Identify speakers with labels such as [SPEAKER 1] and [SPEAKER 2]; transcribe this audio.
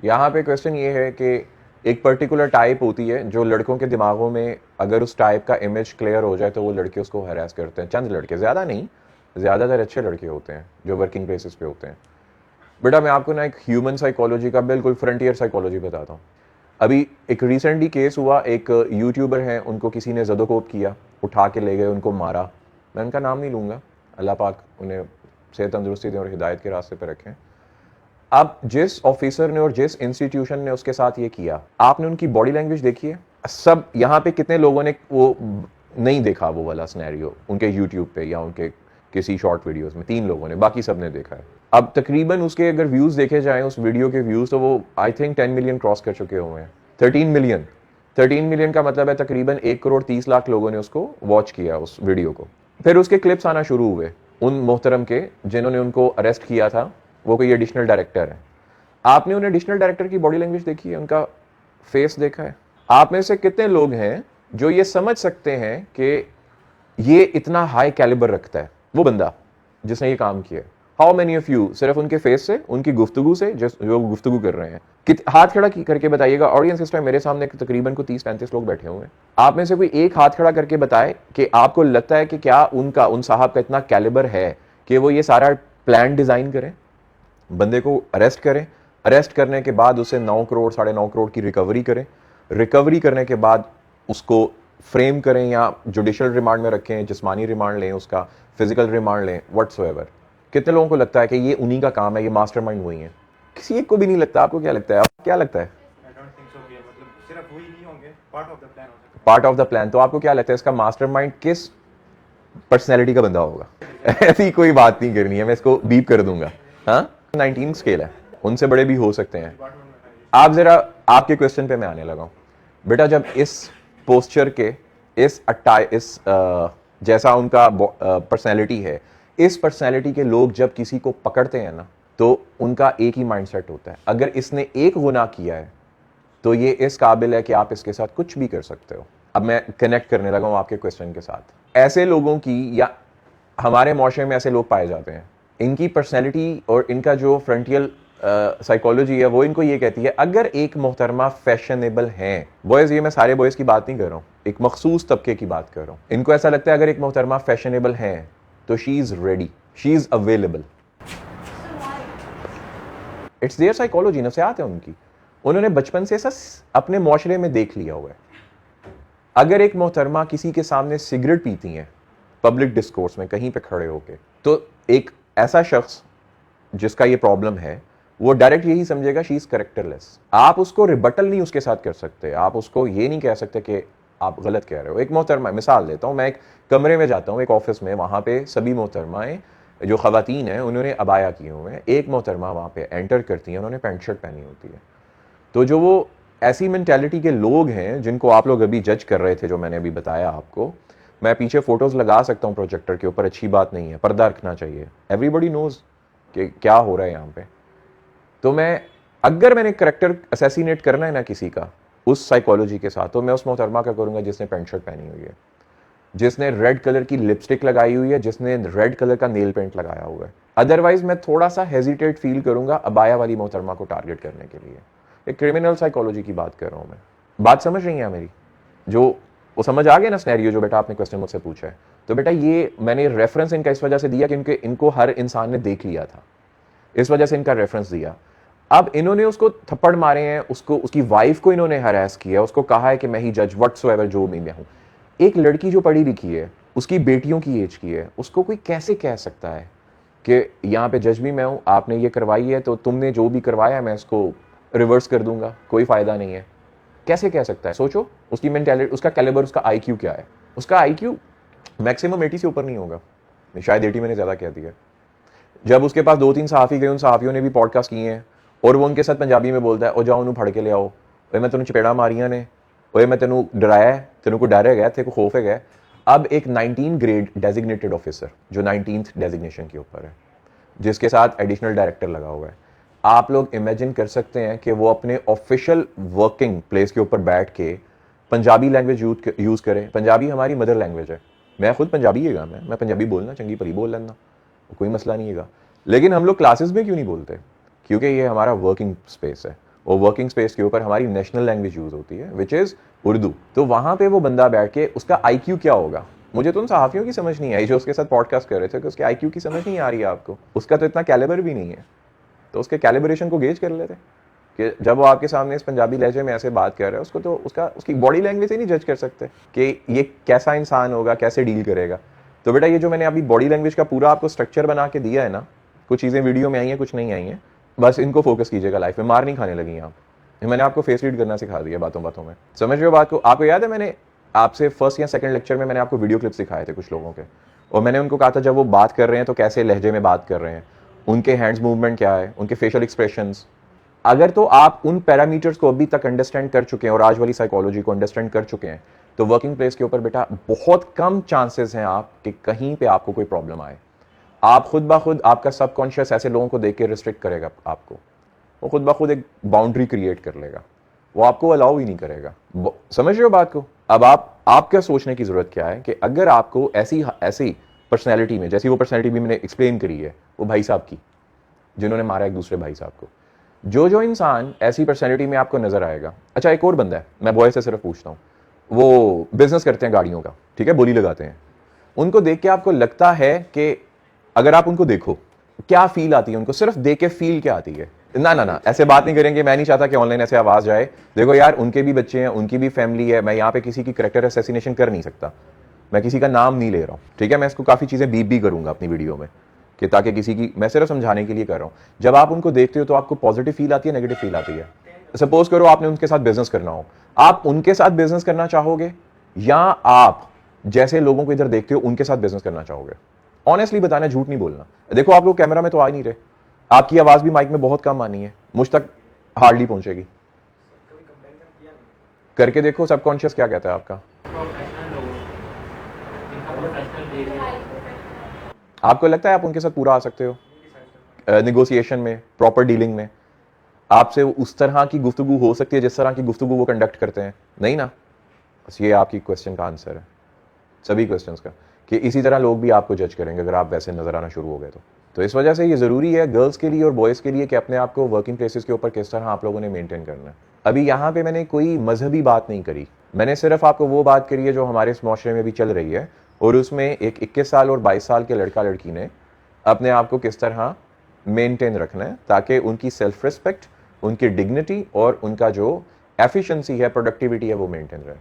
[SPEAKER 1] यहाँ पे क्वेश्चन ये है कि एक पर्टिकुलर टाइप होती है जो लड़कों के दिमागों में अगर उस टाइप का इमेज क्लियर हो जाए तो वो लड़के उसको हरास करते हैं। चंद लड़के, ज़्यादा नहीं, ज़्यादातर अच्छे लड़के होते हैं जो वर्किंग प्लेसेस पे होते हैं। बेटा मैं आपको ना एक ह्यूमन साइकोलॉजी का बिल्कुल फ्रंटियर साइकोलॉजी बताता हूँ। अभी एक रिसेंटली केस हुआ, एक यूट्यूबर हैं, उनको किसी ने ज़दोकोप किया, उठा के ले गए, उनको मारा। मैं उनका नाम नहीं लूँगा, अल्लाह पाक उन्हें सेहत तंदुरुस्ती दें और हिदायत के रास्ते पर रखें। अब जिस ऑफिसर ने और जिस इंस्टीट्यूशन ने उसके साथ ये किया, आपने उनकी बॉडी लैंग्वेज देखी है? सब यहाँ पे कितने लोगों ने वो नहीं देखा वो वाला सिनेरियो उनके यूट्यूब पे या उनके किसी शॉर्ट वीडियोस में? 3 लोगों ने, बाकी सब ने देखा है। अब तकरीबन उसके अगर व्यूज देखे जाएं उस वीडियो के व्यूज, तो वो आई थिंक 10 मिलियन क्रॉस कर चुके हुए हैं। 13 मिलियन का मतलब है तकरीबन 1 करोड़ 30 लाख लोगों ने उसको वॉच किया, उस वीडियो को। फिर उसके क्लिप्स आना शुरू हुए उन मोहतरम के जिन्होंने उनको अरेस्ट किया था, वो कोई एडिशनल डायरेक्टर है। आपने उन एडिशनल डायरेक्टर की बॉडी लैंग्वेज देखी है, उनका फेस देखा है? आप में से कितने लोग हैं जो ये समझ सकते हैं कि ये इतना हाई कैलिबर रखता है वो बंदा जिसने ये काम किया? हाउ मेनी ऑफ यू सिर्फ उनके फेस से, उनकी गुफ्तगू से, जो गुफ्तगू कर रहे हैं, हाथ खड़ा करके बताइएगा। ऑडियंस इस टाइम मेरे सामने तकरीबन को 30-35 लोग बैठे हुए हैं। आप में से कोई एक हाथ खड़ा करके बताए कि आपको लगता है कि क्या उन साहब का इतना कैलिबर है कि वो ये सारा प्लान डिजाइन करें, बंदे को अरेस्ट करें, अरेस्ट करने के बाद उसे 9 करोड़ 9.5 करोड़ की रिकवरी करें, रिकवरी करने के बाद उसको फ्रेम करें या जुडिशियल रिमांड में रखें, जिस्मानी रिमांड लें, उसका फिजिकल रिमांड लें, व्हाट्सोएवर। कितने लोगों को लगता है कि ये उन्हीं का काम है, ये मास्टरमाइंड वही है? किसी एक को भी नहीं लगता। आपको क्या लगता है? क्या लगता है? Part of the plan. तो आपको क्या लगता है इसका मास्टरमाइंड किस पर्सनैलिटी का बंदा होगा? ऐसी कोई बात नहीं करनी है, मैं इसको बीप कर दूंगा। हाँ, 19 स्केल है, उनसे बड़े भी हो सकते हैं। आप जरा, आपके क्वेश्चन पे मैं आने लगा हूं बेटा। जब इस पोस्चर के इस जैसा उनका पर्सनैलिटी है, इस पर्सनैलिटी के लोग जब किसी को पकड़ते हैं ना, तो उनका एक ही माइंडसेट होता है, अगर इसने एक गुनाह किया है तो ये इस काबिल है कि आप इसके साथ कुछ भी कर सकते हो। अब मैं कनेक्ट करने लगा हूं आपके क्वेश्चन के साथ। ऐसे लोगों की, या हमारे माशरे में ऐसे लोग पाए जाते हैं, इनकी पर्सनैलिटी और इनका जो फ्रंटियल साइकोलॉजी है वो इनको ये कहती है, अगर एक मोहतरमा फैशनेबल है, बॉयज, ये मैं सारे बॉयज की बात नहीं कर रहा हूँ, एक मखसूस तबके की बात कर रहा हूँ। इनको ऐसा लगता है अगर एक मोहतरमा फैशनेबल है तो she is ready, she is available. It's their psychology, नफ्सियात है उनकी। उन्होंने बचपन से अपने माशरे में देख लिया हुआ है। अगर एक मोहतरमा किसी के सामने सिगरेट पीती हैं पब्लिक डिस्कोर्स में कहीं पे खड़े होके, तो एक ऐसा शख्स जिसका ये प्रॉब्लम है वो डायरेक्ट यही समझेगा शी इज कैरेक्टरलेस। आप उसको रिबटल नहीं उसके साथ कर सकते, आप उसको ये नहीं कह सकते कि आप गलत कह रहे हो। एक मोहतरमा, मिसाल देता हूँ, मैं एक कमरे में जाता हूँ, एक ऑफिस में, वहाँ पे सभी मोहतरमाएँ जो ख़वातीन हैं उन्होंने अबाया किए हुए हैं। एक मोहतरमा वहाँ पे एंटर करती हैं, उन्होंने पैंट शर्ट पहनी होती है। तो जो वो ऐसी मेंटालिटी के लोग हैं जिनको आप लोग अभी जज कर रहे थे, जो मैंने अभी बताया आपको, मैं पीछे फोटोज लगा सकता हूँ प्रोजेक्टर के ऊपर, अच्छी बात नहीं है, पर्दा रखना चाहिए, एवरीबॉडी नोज कि क्या हो रहा है यहाँ पे। तो अगर मैंने करेक्टर असैसिनेट करना है ना किसी का उस साइकोलॉजी के साथ, तो मैं उस मोहतरमा का करूंगा जिसने पैंट शर्ट पहनी हुई है, जिसने रेड कलर की लिपस्टिक लगाई हुई है, जिसने रेड कलर का नेल पेंट लगाया हुआ है। अदरवाइज मैं थोड़ा सा हेजिटेट फील करूंगा अबाया वाली मोहतरमा को टारगेट करने के लिए। एक क्रिमिनल साइकोलॉजी की बात कर रहा हूं मैं। बात समझ रही है मेरी? जो वो समझ आ गया ना सिनेरियो जो बेटा आपने क्वेश्चन मुझसे पूछा है? तो बेटा ये मैंने रेफरेंस इनका इस वजह से दिया कि इनको हर इंसान ने देख लिया था, इस वजह से इनका रेफरेंस दिया। अब इन्होंने उसको थप्पड़ मारे हैं, उसकी वाइफ को इन्होंने हरास किया, उसको कहा है कि मैं ही जज व्हाटसोएवर, जो भी मैं हूं। एक लड़की जो पढ़ी लिखी है, उसकी बेटियों की एज की है, उसको कोई कैसे कह सकता है कि यहाँ पे जज भी मैं हूं, आपने ये करवाई है तो तुमने जो भी करवाया मैं इसको रिवर्स कर दूंगा, कोई फायदा नहीं है? कैसे कह सकता है? सोचो उसकी मेंटालिटी, उसका कैलिबर, उसका आईक्यू क्या है? उसका आईक्यू मैक्सिमम 80 से ऊपर नहीं होगा, शायद 80 मैंने ज्यादा कह दिया। जब उसके पास 2-3 सहाफ़ी गए, उन सहाफ़ियों ने भी पॉडकास्ट किए हैं, और वो उनके साथ पंजाबी में बोलता है, ओ जाओ उन्होंने फड़ के ले आओ, ओए मैं तेनों चपेड़ा मारियां ने, ओए मैं तेनों डराया है, तेनों को डर है गया, तेरे को खौफ है गया। अब एक 19 ग्रेड डेजिग्नेटेड ऑफिसर जो 19th डेजिग्नेशन के ऊपर है, जिसके साथ एडिशनल डायरेक्टर लगा हुआ है, आप लोग इमेजिन कर सकते हैं कि वो अपने ऑफिशियल वर्किंग प्लेस के ऊपर बैठ के पंजाबी लैंग्वेज यूज करें। पंजाबी हमारी मदर लैंग्वेज है, मैं खुद पंजाबी है, मैं पंजाबी बोलना चंगी भली बोल लेना, कोई मसला नहीं है। लेकिन हम लोग क्लासेस में क्यों नहीं बोलते? क्योंकि ये हमारा वर्किंग स्पेस है। और वर्किंग स्पेस के ऊपर हमारी नेशनल लैंग्वेज यूज़ होती है विच इज़ उर्दू। तो वहाँ पे वो बंदा बैठ के उसका IQ क्या होगा, मुझे तो उन सहाफ़ियों की समझ नहीं आई जो उसके साथ पॉडकास्ट कर रहे थे कि उसके IQ की समझ नहीं आ रही है आपको, उसका तो इतना कैलिबर भी नहीं है। तो उसके कैलिब्रेशन को गेज कर लेते कि जब वो आपके सामने इस पंजाबी लहजे में ऐसे बात कर रहा है, उसको तो उसकी बॉडी लैंग्वेज ही नहीं जज कर सकते कि ये कैसा इंसान होगा, कैसे डील करेगा। तो बेटा ये जो मैंने अभी बॉडी लैंग्वेज का पूरा आपको स्ट्रक्चर बना के दिया है ना, कुछ चीज़ें वीडियो में आई हैं, कुछ नहीं आई हैं, बस इनको फोकस कीजिएगा लाइफ में, मार नहीं खाने लगी आप। मैंने आपको फेस रीड करना सिखा दिया बातों बातों में, समझ रहे हो बात को। आपको याद है मैंने आपसे फर्स्ट या सेकंड लेक्चर में मैंने आपको वीडियो क्लिप्स दिखाए थे कुछ लोगों के, और मैंने उनको कहा था जब वो बात कर रहे हैं तो कैसे लहजे में बात कर रहे हैं, उनके हैंड्स मूवमेंट क्या है, उनके फेशियल एक्सप्रेशंस। अगर तो आप उन पैरामीटर्स को अभी तक अंडरस्टैंड कर चुके हैं और आज वाली साइकोलॉजी को अंडरस्टैंड कर चुके हैं, तो वर्किंग प्लेस के ऊपर बेटा बहुत कम चांसेस हैं आप कि कहीं पे आपको कोई प्रॉब्लम आए। आप खुद ब खुद, आपका सबकॉन्शियस ऐसे लोगों को देख के रिस्ट्रिक्ट करेगा आपको, वो खुद ब खुद एक बाउंड्री क्रिएट कर लेगा, वो आपको अलाउ ही नहीं करेगा। समझ रहे हो बात को। अब आप क्या सोचने की जरूरत क्या है कि अगर आपको ऐसी पर्सनैलिटी में, जैसी वो पर्सनैलिटी भी मैंने एक्सप्लेन करी है वो भाई साहब की जिन्होंने मारा एक दूसरे भाई साहब को, जो इंसान ऐसी पर्सनैलिटी में आपको नजर आएगा। अच्छा एक और बंदा है, मैं बॉय से सिर्फ पूछता हूँ, वो बिजनेस करते हैं गाड़ियों का, ठीक है, बोली लगाते हैं, उनको देख के आपको लगता है कि अगर आप उनको देखो क्या फील आती है, उनको सिर्फ देख के फील क्या आती है? ना ऐसे बात नहीं करेंगे, मैं नहीं चाहता कि ऑनलाइन ऐसे आवाज जाए। देखो यार, उनके भी बच्चे हैं, उनकी भी फैमिली है, मैं यहाँ पे किसी की कैरेक्टर असैसिनेशन कर नहीं सकता, मैं किसी का नाम नहीं ले रहा हूँ, ठीक है। मैं इसको काफी चीजें बीप भी करूंगा अपनी वीडियो में कि ताकि किसी की, मैं सिर्फ समझाने के लिए कर रहा हूँ। जब आप उनको देखते हो तो आपको पॉजिटिव फील आती है, नेगेटिव फील आती है? सपोज करो आपने उनके साथ बिजनेस करना हो, आप उनके साथ बिजनेस करना चाहोगे या आप जैसे लोगों को इधर देखते हो उनके साथ बिजनेस करना चाहोगे? ऑनेस्टली बताना, झूठ नहीं बोलना। देखो आप लोग कैमरा में तो आ ही नहीं रहे, आपकी आवाज भी माइक में बहुत कम आनी है, मुझ तक हार्डली पहुंचेगी। करके देखो सबकॉन्शियस क्या कहता है आपका। आपको लगता है आप उनके साथ पूरा आ सकते हो निगोशिएशन में, प्रॉपर डीलिंग में? आपसे उस तरह की गुफ्तगू हो सकती है जिस तरह की गुफ्तगू वो कंडक्ट करते हैं? नहीं ना। बस ये आपकी क्वेश्चन का आंसर है, सभी क्वेश्चंस का, कि इसी तरह लोग भी आपको जज करेंगे अगर आप वैसे नजर आना शुरू हो गए तो इस वजह से ये ज़रूरी है गर्ल्स के लिए और बॉयज़ के लिए कि अपने आप को वर्किंग प्लेसेस के ऊपर किस तरह आप लोगों ने मेंटेन करना है। अभी यहाँ पे मैंने कोई मजहबी बात नहीं करी, मैंने सिर्फ आपको वो बात करी है जो हमारे इस माशरे में भी चल रही है, और उसमें एक 21 साल और 22 साल के लड़का लड़की ने अपने आप को किस तरह मेनटेन रखना है ताकि उनकी सेल्फ रिस्पेक्ट, उनकी डिग्निटी और उनका जो एफिशिएंसी है, प्रोडक्टिविटी है, वो मेंटेन रहे।